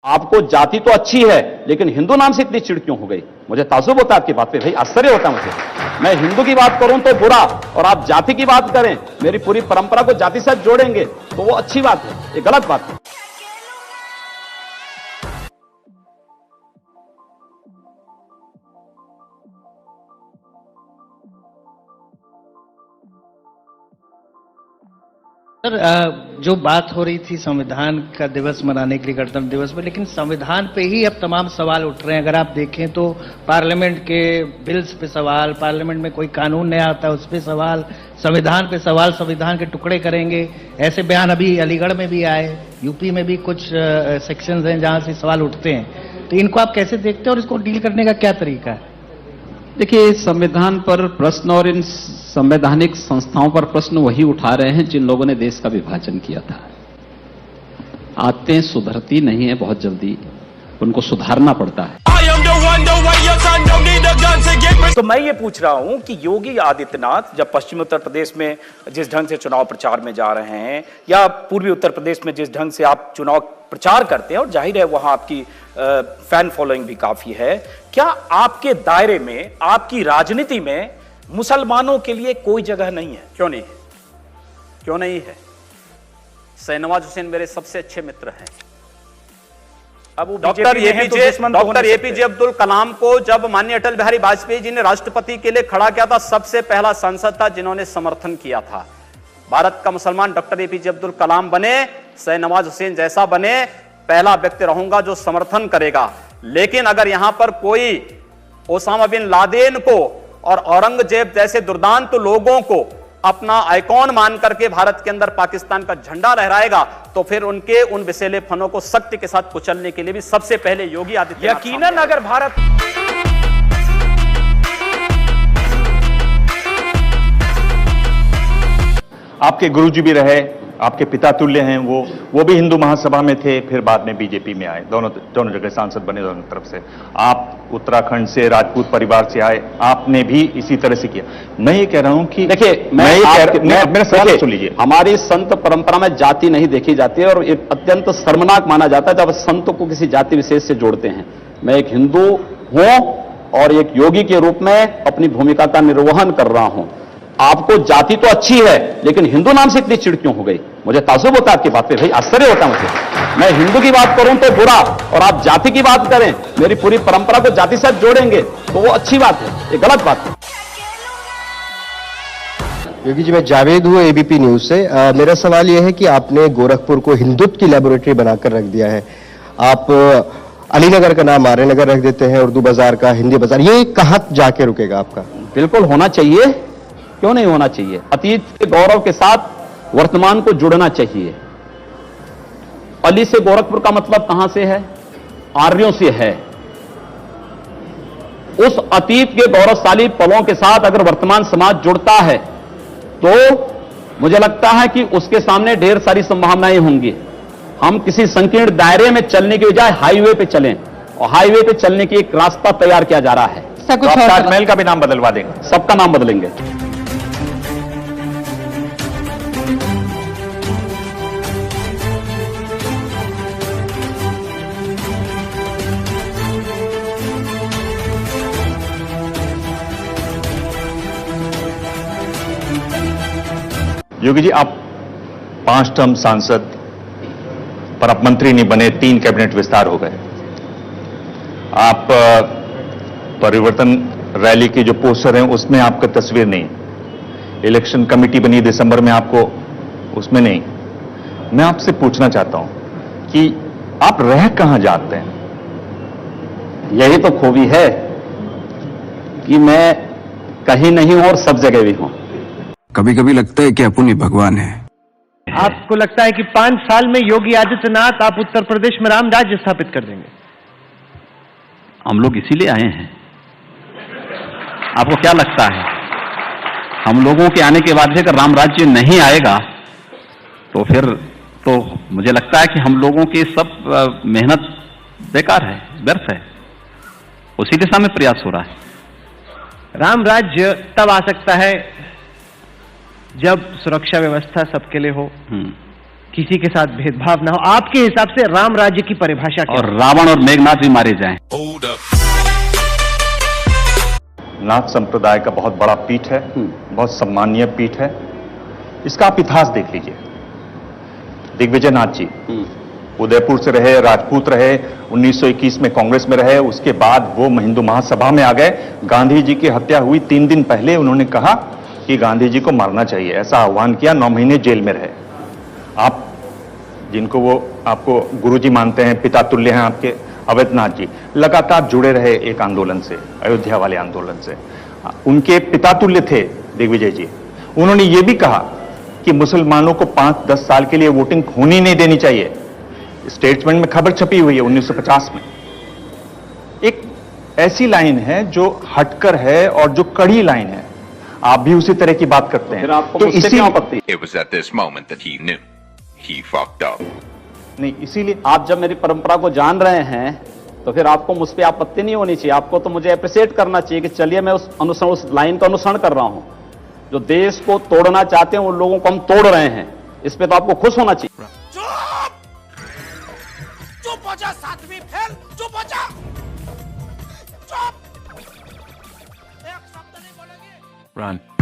आपको जाति तो अच्छी है, लेकिन हिंदू नाम से इतनी चिढ़ क्यों हो गई? मुझे ताज्जुब होता है आपकी बात पे, भाई आश्चर्य होता है मुझे। मैं हिंदू की बात करूं तो बुरा, और आप जाति की बात करें, मेरी पूरी परंपरा को जाति से जोड़ेंगे तो वो अच्छी बात है, ये गलत बात है। सर, जो बात हो रही थी संविधान का दिवस मनाने के लिए, गणतंत्र दिवस में, लेकिन संविधान पे ही अब तमाम सवाल उठ रहे हैं। अगर आप देखें तो पार्लियामेंट के बिल्स पे सवाल, पार्लियामेंट में कोई कानून नया आता है उस पे सवाल, संविधान पे सवाल, संविधान के टुकड़े करेंगे, ऐसे बयान अभी अलीगढ़ में भी आए, यूपी में भी कुछ सेक्शंस हैं जहां से सवाल उठते हैं। तो इनको आप कैसे देखते हैं और इसको डील करने का क्या तरीका है? देखिए, संविधान पर प्रश्न और इन संवैधानिक संस्थाओं पर प्रश्न वही उठा रहे हैं जिन लोगों ने देश का विभाजन किया था। आदतें सुधरती नहीं है बहुत जल्दी, उनको सुधारना पड़ता है। तो मैं ये पूछ रहा हूं कि योगी आदित्यनाथ जब पश्चिमी उत्तर प्रदेश में जिस ढंग से चुनाव प्रचार में जा रहे हैं, या पूर्वी उत्तर प्रदेश में जिस ढंग से आप चुनाव प्रचार करते हैं, और जाहिर है वहां आपकी फैन फॉलोइंग भी काफी है, क्या आपके दायरे में, आपकी राजनीति में मुसलमानों के लिए कोई जगह नहीं है? क्यों नहीं है? क्यों नहीं है? शहनवाज हुसैन मेरे सबसे अच्छे मित्र हैं। अब वो डॉक्टर एपीजे अब्दुल कलाम को जब माननीय अटल बिहारी वाजपेयी जी ने राष्ट्रपति के लिए खड़ा किया था, सबसे पहला सांसद था जिन्होंने समर्थन किया था। भारत का मुसलमान डॉक्टर एपीजे अब्दुल कलाम बने, शहनवाज हुसैन जैसा बने, पहला व्यक्ति रहूंगा जो समर्थन करेगा। लेकिन अगर यहां पर कोई ओसामा बिन लादेन को और औरंगजेब जैसे दुर्दांत लोगों को अपना आइकॉन मान करके भारत के अंदर पाकिस्तान का झंडा लहराएगा, तो फिर उनके उन विषैले फनों को सख्ती के साथ कुचलने के लिए भी सबसे पहले योगी आदित्यनाथ। यकीनन अगर भारत आपके गुरुजी भी रहे, आपके पिता तुल्य हैं, वो भी हिंदू महासभा में थे, फिर बाद में बीजेपी में आए, दोनों जगह सांसद बने दोनों तरफ से। आप उत्तराखंड से राजपूत परिवार से आए, आपने भी इसी तरह से किया। मैं ये कह रहा हूं कि देखिए, मेरा सवाल सुन लीजिए। हमारी संत परंपरा में जाति नहीं देखी जाती है, और ये अत्यंत शर्मनाक माना जाता है जब संत को किसी जाति विशेष से जोड़ते हैं। मैं एक हिंदू हूं और एक योगी के रूप में अपनी भूमिका का निर्वहन कर रहा हूं। आपको जाति तो अच्छी है, लेकिन हिंदू नाम से इतनी चिढ़ क्यों हो गई? मुझे ताज्जुब होता है आपकी बात पे, भाई आश्चर्य होता है मुझे। मैं हिंदू की बात करूं तो बुरा, और आप जाति की बात करें, मेरी पूरी परंपरा को जाति से जोड़ेंगे तो वो अच्छी बात है, ये गलत बात है। योगी जी, मैं जावेद हूँ एबीपी न्यूज से। मेरा सवाल यह है कि आपने गोरखपुर को हिंदुत्व की लेबोरेटरी बनाकर रख दिया है। आप अलीनगर का नाम आर्यनगर रख देते हैं, उर्दू बाजार का हिंदी बाजार, ये कहाँ जाके रुकेगा आपका? बिल्कुल होना चाहिए, क्यों नहीं होना चाहिए? अतीत के गौरव के साथ वर्तमान को जुड़ना चाहिए। अली से गोरखपुर का मतलब कहां से है? आर्यों से है। उस अतीत के गौरवशाली पलों के साथ अगर वर्तमान समाज जुड़ता है तो मुझे लगता है कि उसके सामने ढेर सारी संभावनाएं होंगी। हम किसी संकीर्ण दायरे में चलने की बजाय हाईवे पे चलें, और हाईवे पे चलने की एक रास्ता तैयार किया जा रहा है। तो आप ताजमहल का भी नाम बदलवा देंगे? सबका नाम बदलेंगे। योगी जी, आप 5 टर्म सांसद, पर आप मंत्री नहीं बने, 3 कैबिनेट विस्तार हो गए। आप परिवर्तन रैली की जो पोस्टर हैं उसमें आपका तस्वीर नहीं, इलेक्शन कमेटी बनी दिसंबर में, आपको उसमें नहीं। मैं आपसे पूछना चाहता हूं कि आप रह कहां जाते हैं? यही तो खूबी है कि मैं कहीं नहीं हूं और सब जगह भी हूं। कभी कभी लगता है कि अपन ही भगवान है। आपको लगता है कि 5 साल में योगी आदित्यनाथ आप उत्तर प्रदेश में राम राज्य स्थापित कर देंगे? हम लोग इसीलिए आए हैं। आपको क्या लगता है, हम लोगों के आने के बाद भी अगर राम राज्य नहीं आएगा तो फिर तो मुझे लगता है कि हम लोगों की सब मेहनत बेकार है, व्यर्थ है। उसी दिशा में प्रयास हो रहा है। राम राज्य तब आ सकता है जब सुरक्षा व्यवस्था सबके लिए हो, किसी के साथ भेदभाव ना हो। आपके हिसाब से राम राज्य की परिभाषा क्या और रावण और मेघनाथ भी मारे जाएं। नाथ संप्रदाय का बहुत बड़ा पीठ है, बहुत सम्मानीय पीठ है। इसका आप इतिहास देख लीजिए। दिग्विजय नाथ जी उदयपुर से रहे, राजपूत रहे, 1921 में कांग्रेस में रहे, उसके बाद वो हिंदू महासभा में आ गए। गांधी जी की हत्या हुई 3 दिन पहले उन्होंने कहा कि गांधी जी को मारना चाहिए, ऐसा आह्वान किया। 9 महीने जेल में रहे। आप जिनको वो आपको गुरुजी मानते हैं, पिता तुल्य हैं आपके, अवैधनाथ जी लगातार जुड़े रहे एक आंदोलन से, अयोध्या वाले आंदोलन से। उनके पिता तुल्य थे दिग्विजय जी। उन्होंने ये भी कहा कि मुसलमानों को 5-10 साल के लिए वोटिंग होनी नहीं देनी चाहिए। स्टेटमेंट में खबर छपी हुई है 1950 में। एक ऐसी लाइन है जो हटकर है और जो कड़ी लाइन है। आप भी उसी तरह की बात करते हैं, तो इसी आपत्ति नहीं, इसीलिए आप जब मेरी परंपरा को जान रहे हैं तो फिर आपको मुझ पे आपत्ति नहीं होनी चाहिए। आपको तो मुझे अप्रिशिएट करना चाहिए कि चलिए मैं उस लाइन का अनुसरण कर रहा हूं। जो देश को तोड़ना चाहते हैं उन लोगों को हम तोड़ रहे हैं, इस पे तो आपको खुश होना चाहिए। चुप हो जा, सातवीं फेल, चुप हो जा, चुप, एक शब्द नहीं बोलेंगे।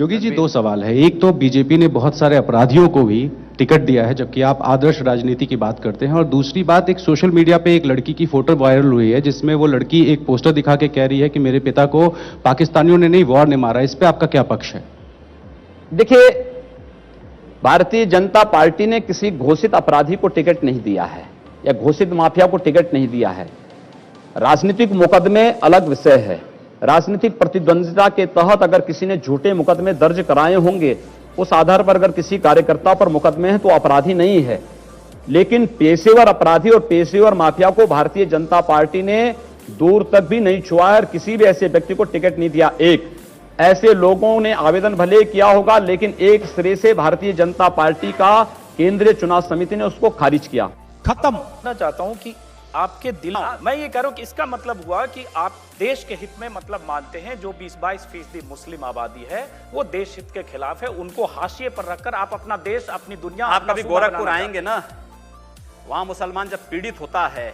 योगी जी, 2 सवाल है। एक तो बीजेपी ने बहुत सारे अपराधियों को भी टिकट दिया है, जबकि आप आदर्श राजनीति की बात करते हैं। और दूसरी बात, एक सोशल मीडिया पे एक लड़की की फोटो वायरल हुई है जिसमें वो लड़की एक पोस्टर दिखा के कह रही है कि मेरे पिता को पाकिस्तानियों ने नहीं, वॉर ने मारा। इस पे आपका क्या पक्ष है? देखिए, भारतीय जनता पार्टी ने किसी घोषित अपराधी को टिकट नहीं दिया है या घोषित माफिया को टिकट नहीं दिया है। राजनीतिक मुकदमे अलग विषय है। राजनीतिक प्रतिद्वंदिता के तहत अगर किसी ने झूठे मुकदमे दर्ज कराए होंगे, उस आधार पर अगर किसी कार्यकर्ता पर मुकदमे हैं तो अपराधी नहीं है। लेकिन पेशेवर अपराधी और पेशेवर माफिया को भारतीय जनता पार्टी ने दूर तक भी नहीं छुआ और किसी भी ऐसे व्यक्ति को टिकट नहीं दिया। एक ऐसे लोगों ने आवेदन भले किया होगा, लेकिन एक सिरे से भारतीय जनता पार्टी का केंद्रीय चुनाव समिति ने उसको खारिज किया। खत्म। मैं चाहता हूं कि आपके दिल, मैं ये कह रहा हूं कि इसका मतलब हुआ कि आप देश के हित में मतलब मानते हैं। जो 20-22% मुस्लिम आबादी है वो देश हित के खिलाफ है, उनको हाशिए पर रखकर आप अपना देश, अपनी दुनिया, आप कभी गोरखपुर आएंगे ना, वहां मुसलमान जब पीड़ित होता है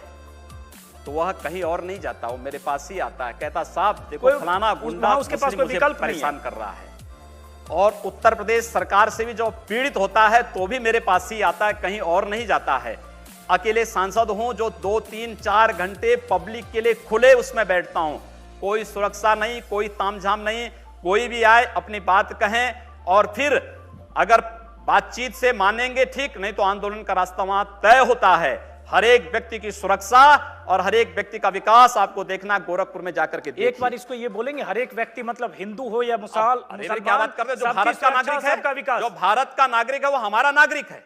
तो वह कहीं और नहीं जाता, वो मेरे पास ही आता है, कहता साहब देखो फलाना गुंडा उसके पास कोई विकल्प परेशान कर रहा है। और उत्तर प्रदेश सरकार से भी जो पीड़ित होता है तो भी मेरे पास ही आता है, कहीं और नहीं जाता है। अकेले सांसद हूं जो 2-3-4 घंटे पब्लिक के लिए खुले उसमें बैठता हूं। कोई सुरक्षा नहीं, कोई तामझाम नहीं, कोई भी आए अपनी बात कहें और फिर अगर बातचीत से मानेंगे ठीक, नहीं तो आंदोलन का रास्ता वहां तय होता है। हर एक व्यक्ति की सुरक्षा और हर एक व्यक्ति का विकास आपको देखना गोरखपुर में जाकर के। एक बार इसको ये बोलेंगे, हर एक व्यक्ति मतलब हिंदू हो या मुसलमान, क्या बात कर रहे हैं? जो भारत का नागरिक है, जो भारत का नागरिक है वो हमारा नागरिक है।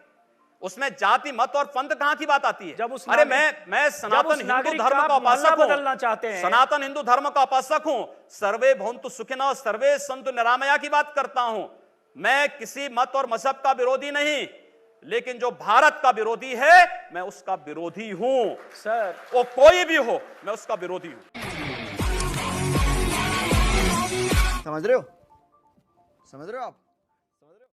उसमें जाति मत और पंथ कहां की बात आती है? जब उस अरे मैं सनातन हिंदू धर्म का उपासक हूं, बदलना चाहते हैं। सनातन हिंदू धर्म का उपासक हूं। सर्वे भवन्तु सुखिनः सर्वे सन्तु निरामया की बात करता हूं। मैं किसी मत और मजहब का विरोधी नहीं, लेकिन जो भारत का विरोधी है मैं उसका विरोधी हूं। सर, वो कोई भी हो, मैं उसका विरोधी हूं। समझ रहे हो आप?